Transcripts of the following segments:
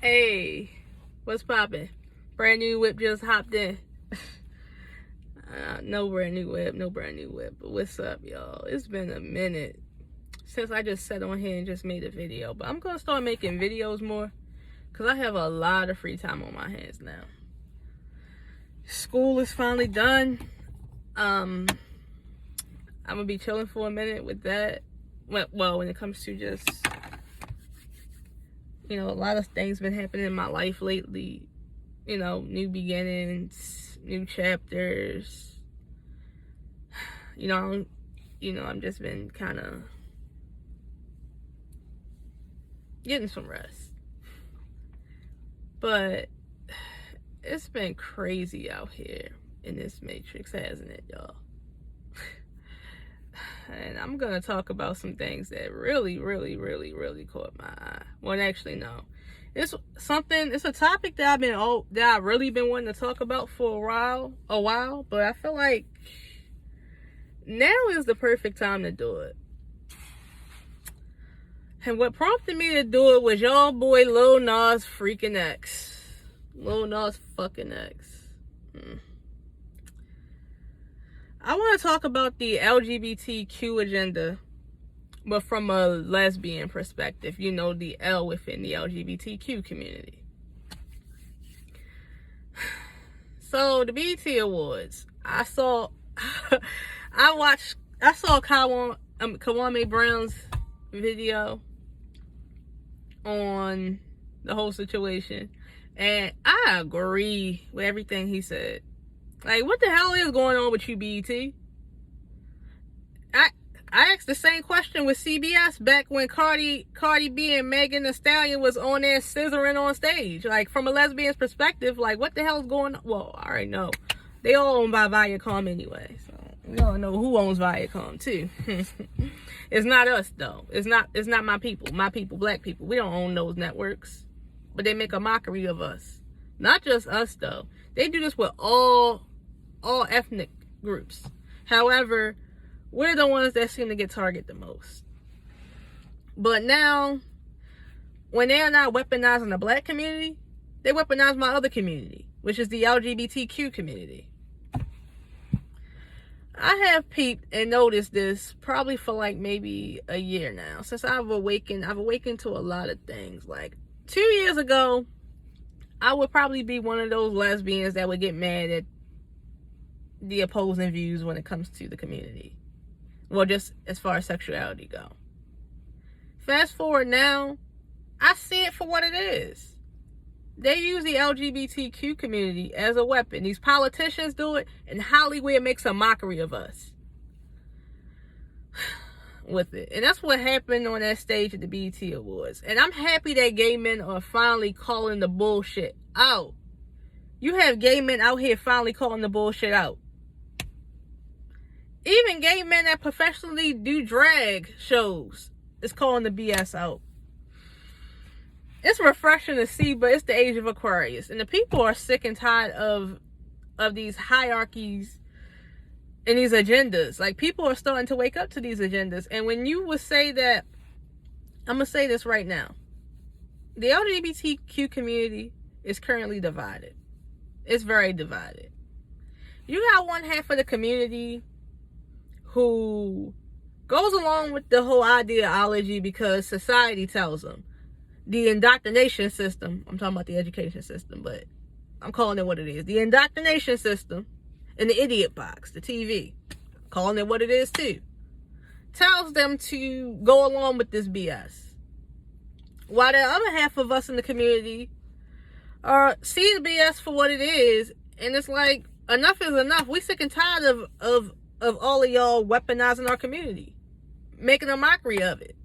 Hey, what's poppin'? Brand new whip just hopped in. No brand new whip. But what's up, y'all? It's been a minute since I just sat on here and just made a video. But I'm gonna start making videos more because I have a lot of free time on my hands now. School is finally done. I'm gonna be chilling for a minute with that. Well, when it comes to just, a lot of things been happening in my life lately. New beginnings, new chapters. I'm just been kind of getting some rest. But it's been crazy out here in this matrix, hasn't it, y'all? And I'm gonna talk about some things that really caught my eye. Well, actually, no. It's a topic that I've really been wanting to talk about for a while, but I feel like now is the perfect time to do it. And what prompted me to do it was y'all boy Lil Nas freaking X. Lil Nas fucking X. I want to talk about the LGBTQ agenda, but from a lesbian perspective, the L within the LGBTQ community. So the BET Awards, I saw Kwame Brown's video on the whole situation, and I agree with everything he said. Like, what the hell is going on with you, BET? I asked the same question with CBS back when Cardi B and Megan Thee Stallion was on there scissoring on stage. Like, from a lesbian's perspective, like, what the hell is going on? Well, I already know. They all owned by Viacom anyway. So, we all know who owns Viacom, too. It's not us, though. It's not my people. My people, black people. We don't own those networks. But they make a mockery of us. Not just us, though. They do this with all ethnic groups. However, we're the ones that seem to get targeted the most. But now, when they're not weaponizing the black community, they weaponize my other community, which is the LGBTQ community. I have peeped and noticed this probably for like maybe a year now, since I've awakened to a lot of things. Like 2 years ago, I would probably be one of those lesbians that would get mad at the opposing views when it comes to the community. Well, just as far as sexuality go. Fast forward now, I see it for what it is. They use the LGBTQ community as a weapon. These politicians do it, and Hollywood makes a mockery of us with it. And that's what happened on that stage at the BET Awards. And I'm happy that gay men are finally calling the bullshit out. You have gay men out here finally calling the bullshit out. Even gay men that professionally do drag shows is calling the BS out. It's refreshing to see, but it's the age of Aquarius. And the people are sick and tired of these hierarchies and these agendas. Like, people are starting to wake up to these agendas. And when you would say that, I'm going to say this right now. The LGBTQ community is currently divided. It's very divided. You got one half of the community who goes along with the whole ideology because society tells them. The indoctrination system, I'm talking about the education system, but I'm calling it what it is. The indoctrination system and the idiot box, the TV, calling it what it is too, tells them to go along with this BS. While the other half of us in the community see the BS for what it is, and it's like, enough is enough. We sick and tired of all of y'all weaponizing our community, making a mockery of it.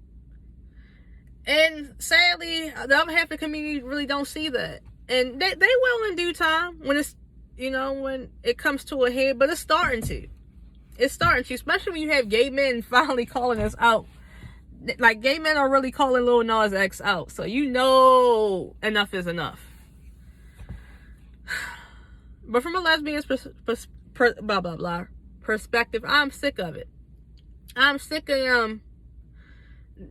And sadly, the other half of the community really don't see that. And they will in due time when it's, when it comes to a head, but it's starting to. It's starting to, especially when you have gay men finally calling us out. Like, gay men are really calling Lil Nas X out. So enough is enough. But from a lesbian's perspective, I'm sick of it. I'm sick of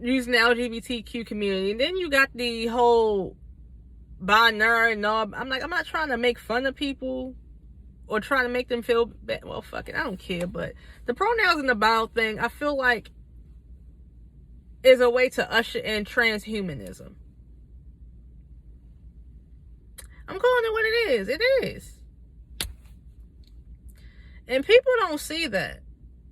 using the LGBTQ community. And then you got the whole binary and all. I'm like, I'm not trying to make fun of people or trying to make them feel bad. Well, fuck it, I don't care. But the pronouns and the bio thing, I feel like is a way to usher in transhumanism. I'm calling it what it is. It is. And people don't see that.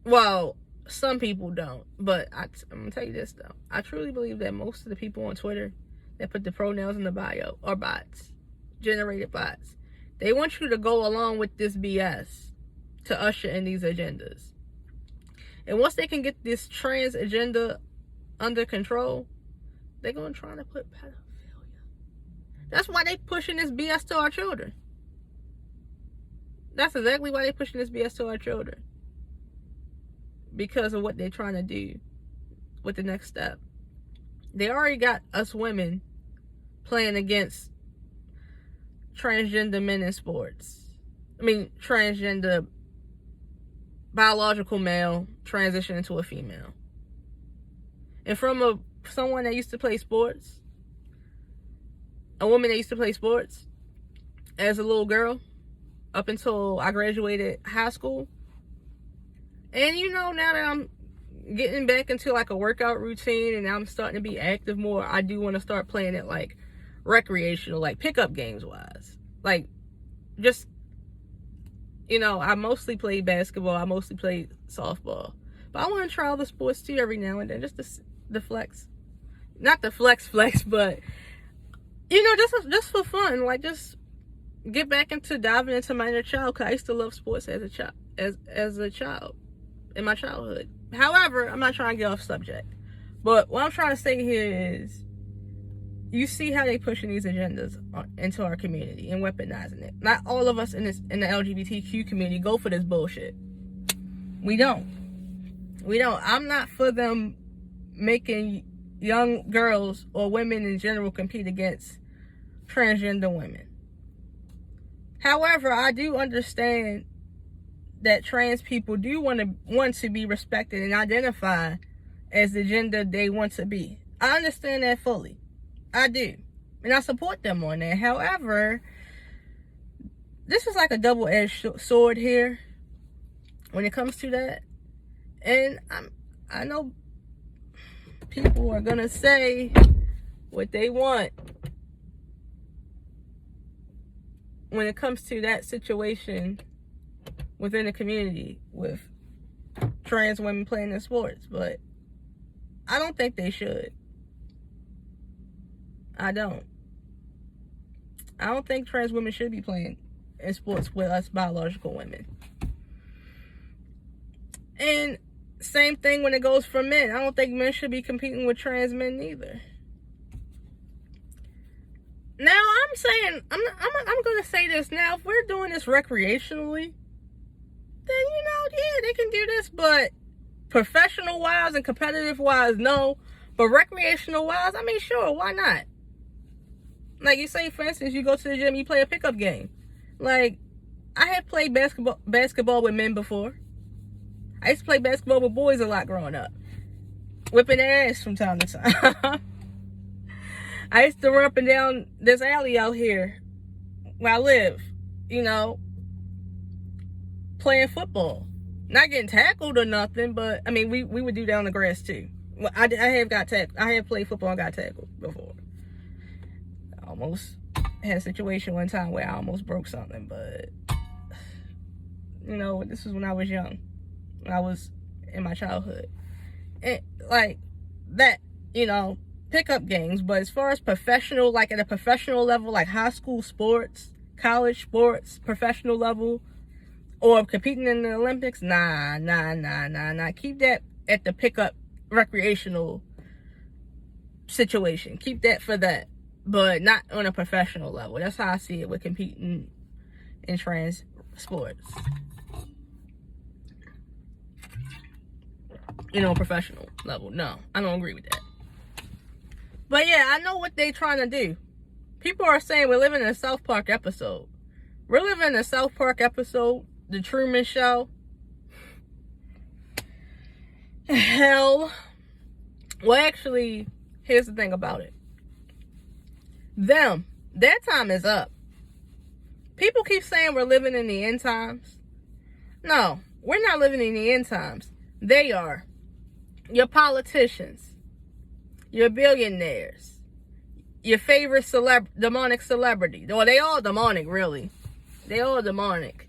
Well, some people don't. But I'm going to tell you this, though. I truly believe that most of the people on Twitter that put the pronouns in the bio are bots. Generated bots. They want you to go along with this BS to usher in these agendas. And once they can get this trans agenda under control, they're going to try to put pedophilia. That's why they pushing this BS to our children. That's exactly why they're pushing this BS to our children. Because of what they're trying to do with the next step. They already got us women playing against transgender men in sports. I mean, transgender biological male transition into a female. And from someone that used to play sports, a woman that used to play sports as a little girl up until I graduated high school. And you know, now that I'm getting back into like a workout routine and I'm starting to be active more, I do want to start playing it like recreational, like pickup games wise. Like, just, you know, I mostly played basketball, I mostly played softball. But I want to try other sports too every now and then, just the flex. Not the flex, but, you know, just for fun. Like, just get back into diving into my inner child, because I used to love sports as a child, as a child, in my childhood. However, I'm not trying to get off subject. But what I'm trying to say here is, you see how they pushing these agendas into our community and weaponizing it. Not all of us in the LGBTQ community go for this bullshit. We don't. I'm not for them making young girls or women in general compete against transgender women. However, I do understand that trans people do want to be respected and identify as the gender they want to be. I understand that fully. I do. And I support them on that. However, this is like a double-edged sword here when it comes to that. And I know people are going to say what they want when it comes to that situation within the community with trans women playing in sports. But I don't think they should. I don't think trans women should be playing in sports with us biological women. And same thing when it goes for men. I don't think men should be competing with trans men either. Now I'm saying, I'm going to say this now. If we're doing this recreationally, then, you know, yeah, they can do this. But professional wise and competitive wise, no. But recreational wise, I mean, sure, why not? Like, you say, for instance, you go to the gym, you play a pickup game. Like, I have played basketball with men before. I used to play basketball with boys a lot growing up. Whipping their ass from time to time. I used to run up and down this alley out here where I live, you know, playing football. Not getting tackled or nothing, but, I mean, we would do that on the grass, too. Well, I have played football and got tackled before. I almost had a situation one time where I almost broke something, but, you know, this was when I was young. When I was in my childhood. And, like, that, you know, pickup games. But as far as professional, like at a professional level, like high school sports, college sports, professional level, or competing in the Olympics, nah. Keep that at the pickup recreational situation. Keep that for that. But not on a professional level. That's how I see it with competing in trans sports. You know, professional level. No, I don't agree with that. But yeah, I know what they trying to do. People are saying we're living in a South Park episode. We're living in a South Park episode, The Truman Show. Hell. Well, actually, here's the thing about it. Them, Their time is up. People keep saying we're living in the end times. No, we're not living in the end times. They are. Your politicians, your billionaires, your favorite demonic celebrity. Well, they all demonic, really. They all demonic.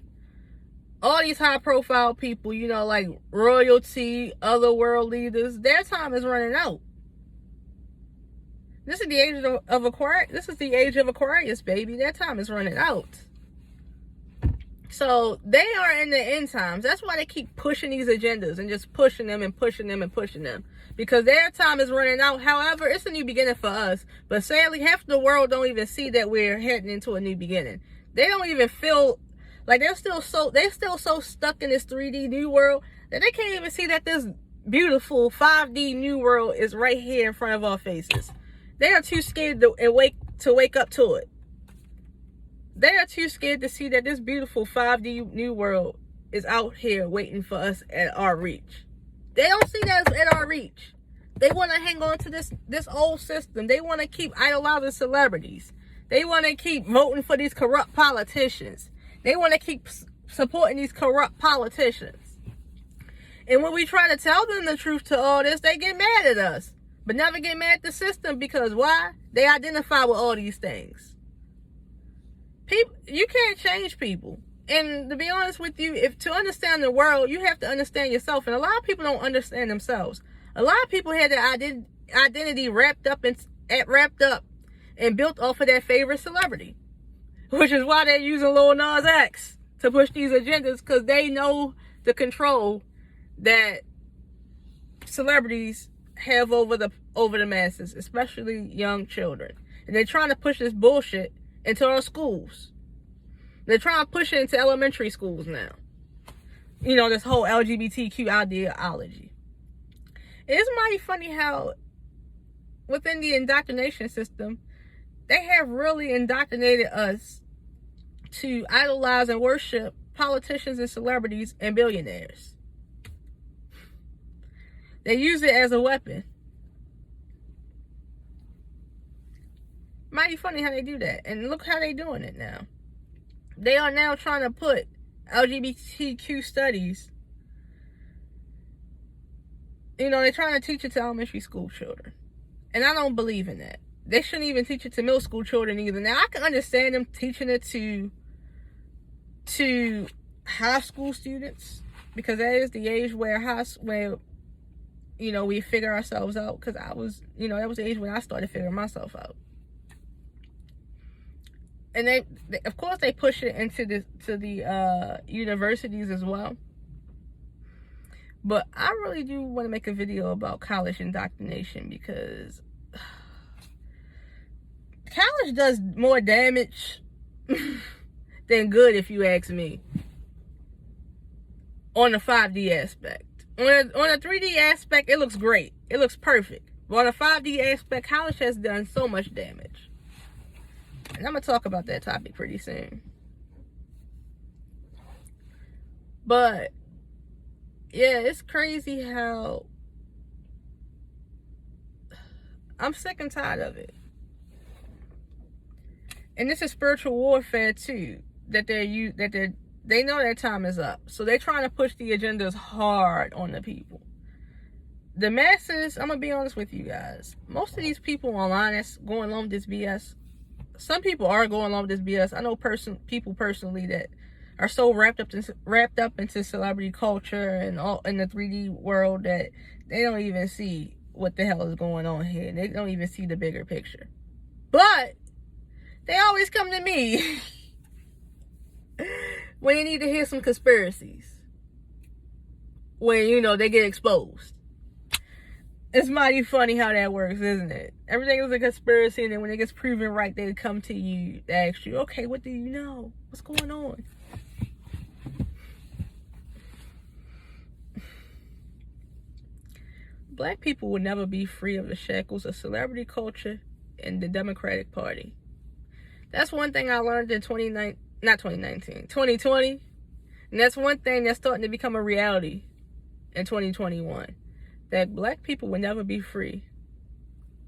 All these high-profile people, you know, like royalty, other world leaders, their time is running out. This is the age of Aquarius. This is the age of Aquarius, baby. Their time is running out. So they are in the end times. That's why they keep pushing these agendas and just pushing them and pushing them and pushing them. Because their time is running out. However, it's a new beginning for us. But sadly, half the world don't even see that we're heading into a new beginning. They don't even feel like they're still so stuck in this 3D new world that they can't even see that this beautiful 5D new world is right here in front of our faces. They are too scared to wake up to it. They are too scared to see that this beautiful 5D new world is out here waiting for us at our reach. They don't see that at our reach. They want to hang on to this old system. They want to keep idolizing celebrities. They want to keep voting for these corrupt politicians. They want to keep supporting these corrupt politicians. And when we try to tell them the truth to all this, they get mad at us. But never get mad at the system, because why? They identify with all these things. People, you can't change people. And to be honest with you, if to understand the world, you have to understand yourself. And a lot of people don't understand themselves. A lot of people have their identity wrapped up and built off of their favorite celebrity. Which is why they're using Lil Nas X to push these agendas, because they know the control that celebrities have over the masses, especially young children. And they're trying to push this bullshit into our schools. They're trying to push it into elementary schools now. You know, this whole LGBTQ ideology. It's mighty funny how within the indoctrination system, they have really indoctrinated us to idolize and worship politicians and celebrities and billionaires. They use it as a weapon. Mighty funny how they do that. And look how they doing it now. They are now trying to put LGBTQ studies. You know, they're trying to teach it to elementary school children. And I don't believe in that. They shouldn't even teach it to middle school children either. Now, I can understand them teaching it to high school students, because that is the age where you know, we figure ourselves out. Because that was the age when I started figuring myself out. And they of course, they push it into the universities as well. But I really do want to make a video about college indoctrination, because college does more damage than good, if you ask me, on the 5D aspect. On a 3D aspect, it looks great. It looks perfect. But on a 5D aspect, college has done so much damage. And I'm going to talk about that topic pretty soon. But, yeah, it's crazy how I'm sick and tired of it. And this is spiritual warfare too, that they know their time is up. So they're trying to push the agendas hard on the people. The masses, I'm going to be honest with you guys. Most of these people online that's going along with this BS, some people are going along with this BS. I know people personally that are so wrapped up into celebrity culture and all in the 3D world that they don't even see what the hell is going on here. They don't even see the bigger picture. But they always come to me when you need to hear some conspiracies. When, you know, they get exposed. It's mighty funny how that works, isn't it? Everything is a conspiracy, and then when it gets proven right, they come to you, they ask you, okay, what do you know? What's going on? Black people will never be free of the shackles of celebrity culture and the Democratic Party. That's one thing I learned in 2020. And that's one thing that's starting to become a reality in 2021. That black people will never be free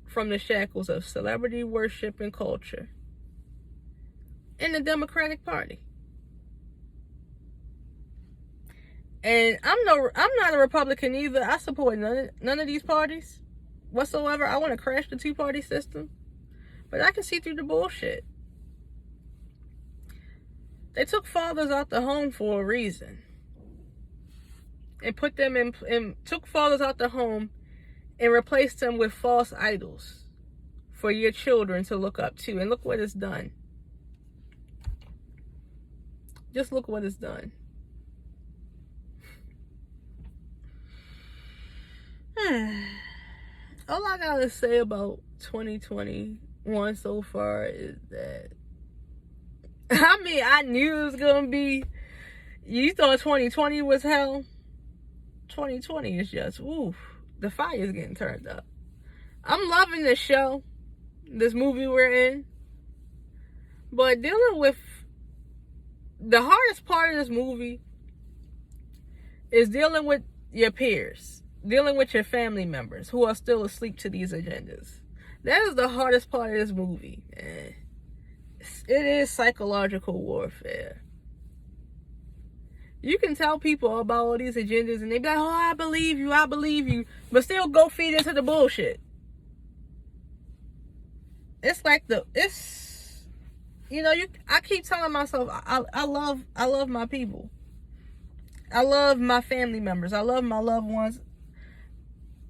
from the shackles of celebrity worship and culture in the Democratic Party. And I'm not a Republican either. I support none of these parties whatsoever. I want to crash the two-party system. But I can see through the bullshit. They took fathers out the home for a reason. And put them in took fathers out the home and replaced them with false idols for your children to look up to. And look what it's done. Just look what it's done. All I gotta say about 2021 so far is that, I mean, I knew it was gonna be, you thought 2020 was hell. 2020 is just, oof, the fire's getting turned up. I'm loving this show, this movie we're in. But dealing with, the hardest part of this movie is dealing with your peers. Dealing with your family members who are still asleep to these agendas. That is the hardest part of this movie. It is psychological warfare. You can tell people about all these agendas and they be like, oh, I believe you, but still go feed into the bullshit. It's like I keep telling myself, I love my people. I love my family members. I love my loved ones.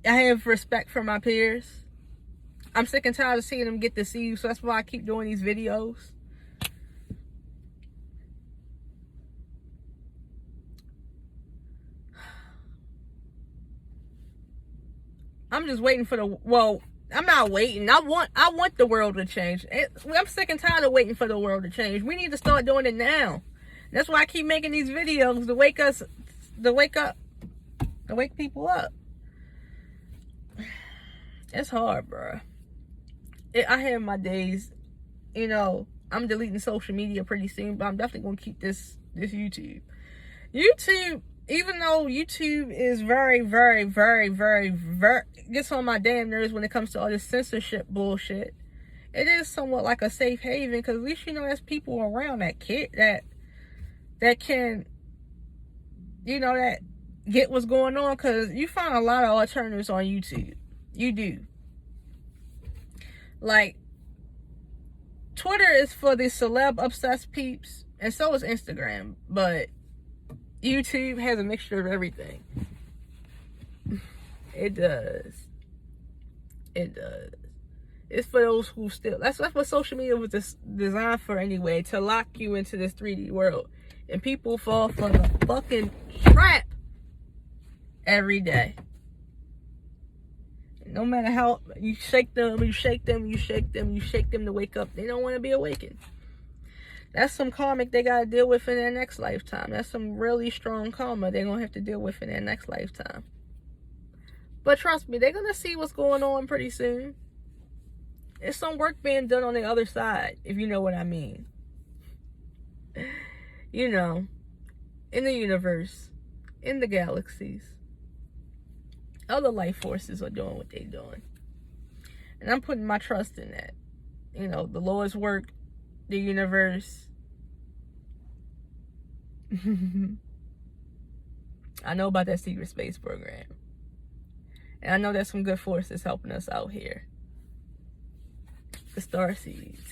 I have respect for my peers. I'm sick and tired of seeing them get deceived, so that's why I keep doing these videos. I'm just waiting for I'm not waiting. I want the world to change. I'm sick and tired of waiting for the world to change. We need to start doing it now. That's why I keep making these videos to wake people up. It's hard, bro. I have my days. I'm deleting social media pretty soon, but I'm definitely gonna keep this YouTube. YouTube, even though YouTube is very, very, very, very, very gets on my damn nerves when it comes to all this censorship bullshit. It is somewhat like a safe haven because at least there's people around that can that get what's going on, because you find a lot of alternatives on YouTube. You do. Like, Twitter is for the celeb obsessed peeps, and so is Instagram, but YouTube has a mixture of everything. It does. It's for those who still, that's what social media was designed for anyway, to lock you into this 3D world. And people fall for the fucking trap every day. No matter how you shake them to wake up, they don't want to be awakened. That's some karmic they got to deal with in their next lifetime. That's some really strong karma they're going to have to deal with in their next lifetime. But trust me, they're going to see what's going on pretty soon. There's some work being done on the other side, if you know what I mean. In the universe, in the galaxies. Other life forces are doing what they're doing. And I'm putting my trust in that. The Lord's work, the universe. I know about that secret space program. And I know there's some good forces helping us out here. The starseeds.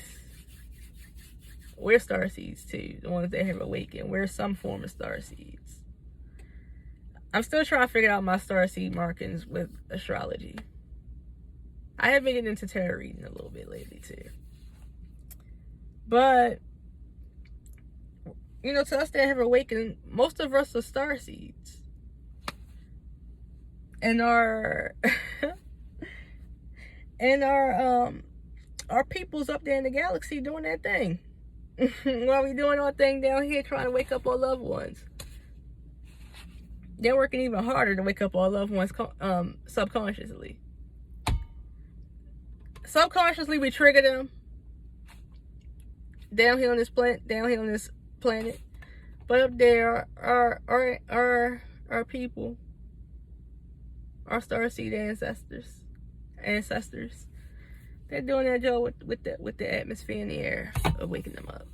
We're starseeds too. The ones that have awakened. We're some form of starseeds. I'm still trying to figure out my starseed markings with astrology. I have been getting into tarot reading a little bit lately too. But, to us that have awakened, most of us are starseeds. And our people's up there in the galaxy doing their thing. While we doing our thing down here trying to wake up our loved ones. They're working even harder to wake up our loved ones subconsciously. Subconsciously, we trigger them down here on this planet. But up there are our people, our starseed ancestors. They're doing their job with the atmosphere in the air of waking them up.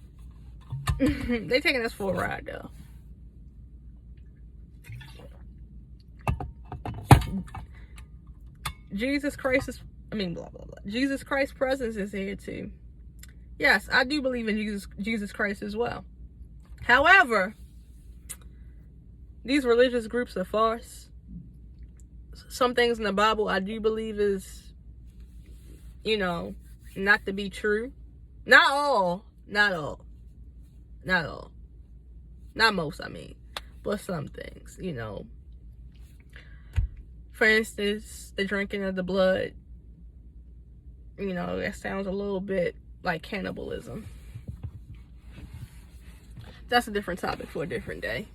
They taking us for a ride though. Jesus Christ's presence is here too. Yes, I do believe in Jesus Christ as well. However, these religious groups are farce. Some things in the Bible I do believe is, not to be true. Not all. Not most, I mean. But some things, For instance, the drinking of the blood. That sounds a little bit like cannibalism. That's a different topic for a different day.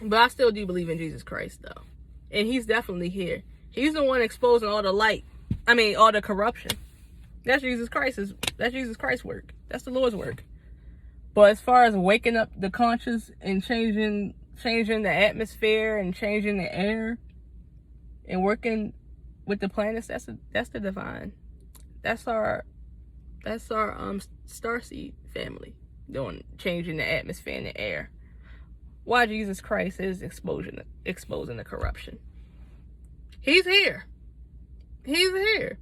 But I still do believe in Jesus Christ, though. And he's definitely here. He's the one exposing all the all the corruption. That's Jesus Christ's work. That's the Lord's work. But as far as waking up the conscience and changing the atmosphere and changing the air and working with the planets, that's the divine. That's our starseed family changing the atmosphere and the air. Why Jesus Christ is exposing the corruption. He's here. He's here.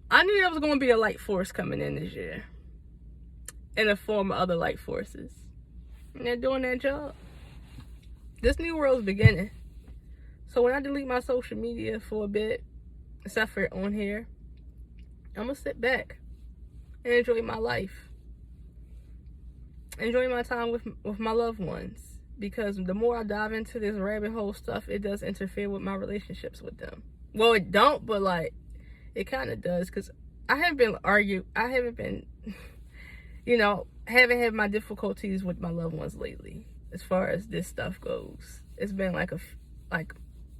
I knew there was going to be a light force coming in this year in the form of other light forces. And they're doing their job. This new world's beginning. So when I delete my social media for a bit, except for on here, I'm going to sit back and enjoy my life. Enjoy my time with my loved ones. Because the more I dive into this rabbit hole stuff, it does interfere with my relationships with them. Well, it don't, but it kind of does. Because I haven't been haven't had my difficulties with my loved ones lately. As far as this stuff goes. It's been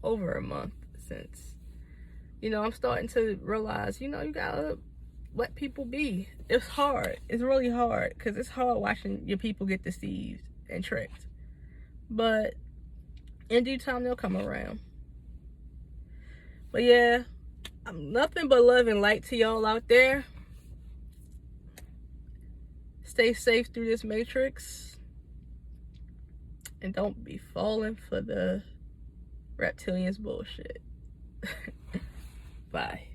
over a month since. I'm starting to realize, you gotta let people be. It's hard. It's really hard. Because it's hard watching your people get deceived and tricked. But in due time, they'll come around. But yeah, I'm nothing but love and light to y'all out there. Stay safe through this matrix. And don't be falling for the reptilians bullshit. Bye.